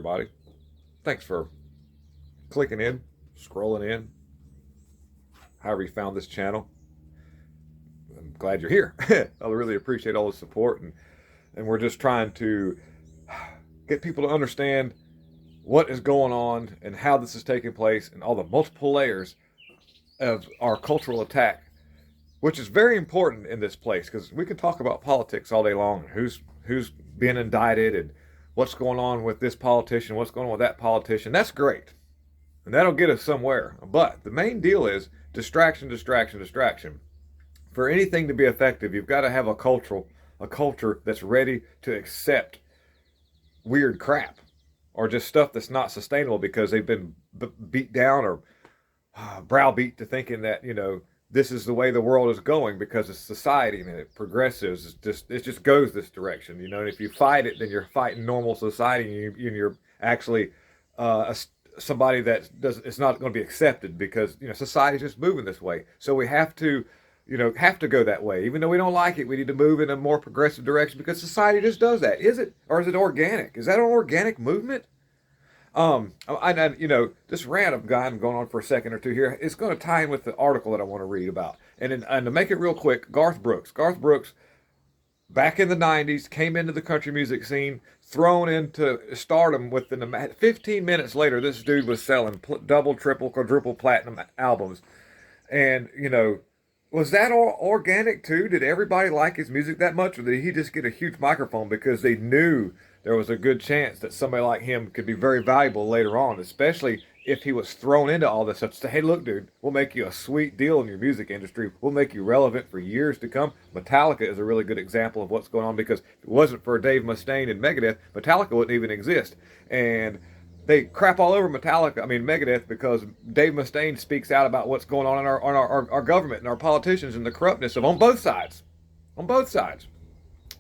everybody. Thanks for clicking in, scrolling in, however you found this channel. I'm glad you're here. I really appreciate all the support, and we're just trying to get people to understand what is going on and how this is taking place and all the multiple layers of our cultural attack, which is very important in this place, because we can talk about politics all day long, who's being indicted and what's going on with this politician, what's going on with that politician. That's great, and that'll get us somewhere. But the main deal is distraction, distraction, distraction. For anything to be effective, you've got to have a culture that's ready to accept weird crap or just stuff that's not sustainable because they've been beat down or browbeat to thinking that, this is the way the world is going because it's society and it progresses. It just goes this direction, and if you fight it, then you're fighting normal society, and you're actually somebody that it's not going to be accepted because society's just moving this way. So we have to go that way. Even though we don't like it, we need to move in a more progressive direction because society just does that. Is it, or is it organic? Is that an organic movement? This rant I've gotten going on for a second or two here, it's going to tie in with the article that I want to read about. And to make it real quick, Garth Brooks, back in the 90s, came into the country music scene, thrown into stardom within 15 minutes later, this dude was selling double, triple, quadruple platinum albums. And, was that all organic too? Did everybody like his music that much, or did he just get a huge microphone because they knew there was a good chance that somebody like him could be very valuable later on, especially if he was thrown into all this stuff? Say, hey, look, dude, we'll make you a sweet deal in your music industry. We'll make you relevant for years to come. Metallica is a really good example of what's going on, because if it wasn't for Dave Mustaine and Megadeth, Metallica wouldn't even exist. And they crap all over Megadeth, because Dave Mustaine speaks out about what's going on in our government and our politicians and the corruptness of on both sides. On both sides.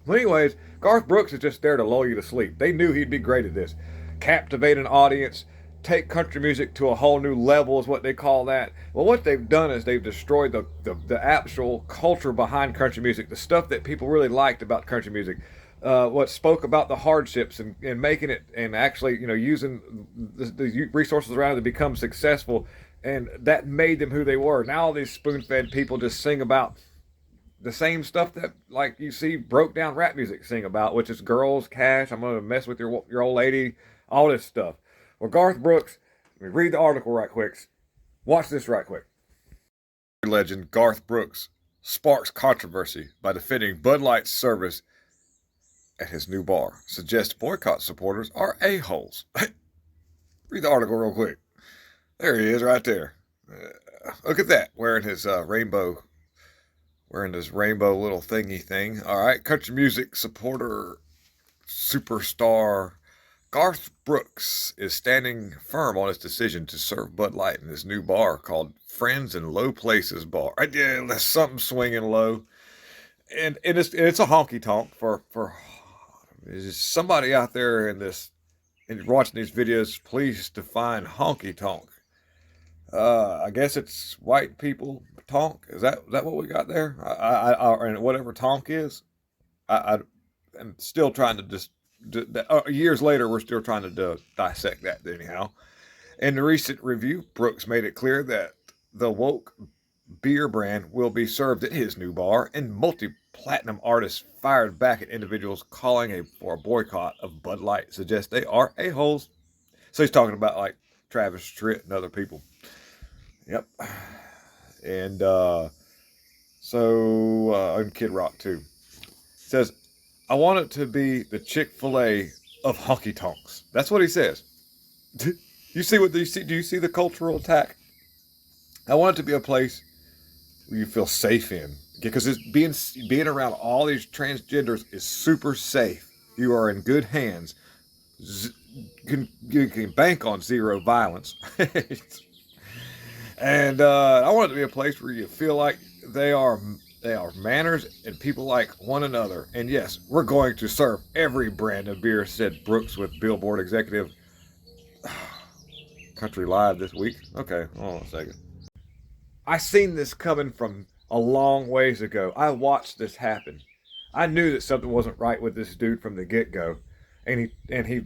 Well, anyways, Garth Brooks is just there to lull you to sleep. They knew he'd be great at this. Captivate an audience, take country music to a whole new level is what they call that. Well, what they've done is they've destroyed the actual culture behind country music, the stuff that people really liked about country music. What spoke about the hardships and making it, and actually, using the resources around it to become successful. And that made them who they were. Now all these spoon-fed people just sing about the same stuff that, like, you see broke down rap music sing about, which is girls, cash, I'm going to mess with your old lady, all this stuff. Well, Garth Brooks, let me read the article right quick. Watch this right quick. Legend Garth Brooks sparks controversy by defending Bud Light's service at his new bar. Suggests boycott supporters are a-holes. Read the article real quick. There he is right there. Look at that, wearing his rainbow little thingy thing. All right, country music supporter, superstar Garth Brooks is standing firm on his decision to serve Bud Light in his new bar called Friends in Low Places Bar. Yeah, there's something swinging low, and it's a honky tonk for is somebody out there and watching these videos. Please define honky tonk. I guess it's white people tonk. Is that what we got there? And whatever tonk is, I'm still trying to years later, we're still trying to dissect that anyhow. In the recent review, Brooks made it clear that the woke beer brand will be served at his new bar, and multi-platinum artists fired back at individuals calling for a boycott of Bud Light, suggest they are a-holes. So he's talking about like Travis Tritt and other people. Yep. And and Kid Rock too. Says, I want it to be the Chick-fil-A of honky tonks. That's what he says. Do you see the cultural attack? I want it to be a place where you feel safe in, because it's being around all these transgenders is super safe. You are in good hands. You can bank on zero violence. And I want it to be a place where you feel like they are manners and people like one another. And yes, we're going to serve every brand of beer, said Brooks with Billboard executive Country Live this week. Okay, hold on a second. I seen this coming from a long ways ago. I watched this happen. I knew that something wasn't right with this dude from the get-go. And he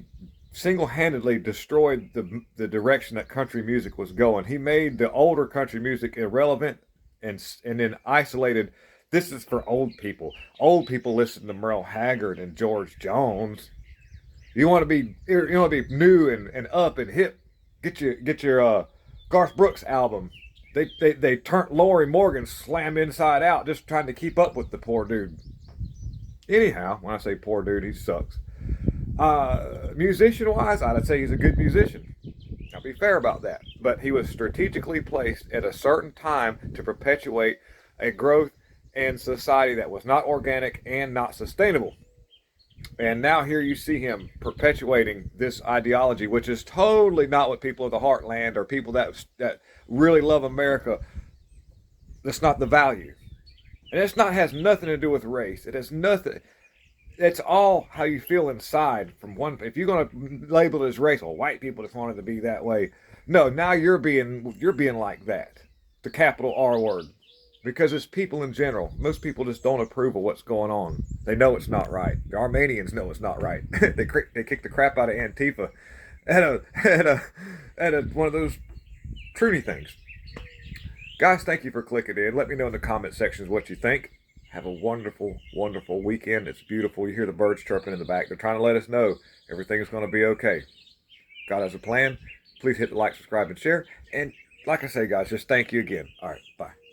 single-handedly destroyed the direction that country music was going. He made the older country music irrelevant and then isolated. This is for old people. Old people listen to Merle Haggard and George Jones. You want to be new and up and hip. Get your Garth Brooks album. They turned Lori Morgan slammed inside out just trying to keep up with the poor dude. Anyhow, when I say poor dude, he sucks. Musician wise, I'd say he's a good musician. I'll be fair about that. But he was strategically placed at a certain time to perpetuate a growth in society that was not organic and not sustainable. And now here you see him perpetuating this ideology, which is totally not what people of the heartland or people that really love America. That's not the value. And it's not has nothing to do with race. It has nothing. It's all how you feel inside. From one, if you're going to label it as race, well, white people just wanted to be that way. No, now you're being like that. The capital R word. Because it's people in general. Most people just don't approve of what's going on. They know it's not right. The Armenians know it's not right. They kick the crap out of Antifa at one of those Trudy things. Guys, thank you for clicking in. Let me know in the comment sections what you think. Have a wonderful, wonderful weekend. It's beautiful. You hear the birds chirping in the back. They're trying to let us know everything is going to be okay. God has a plan. Please hit the like, subscribe, and share. And like I say, guys, just thank you again. All right, bye.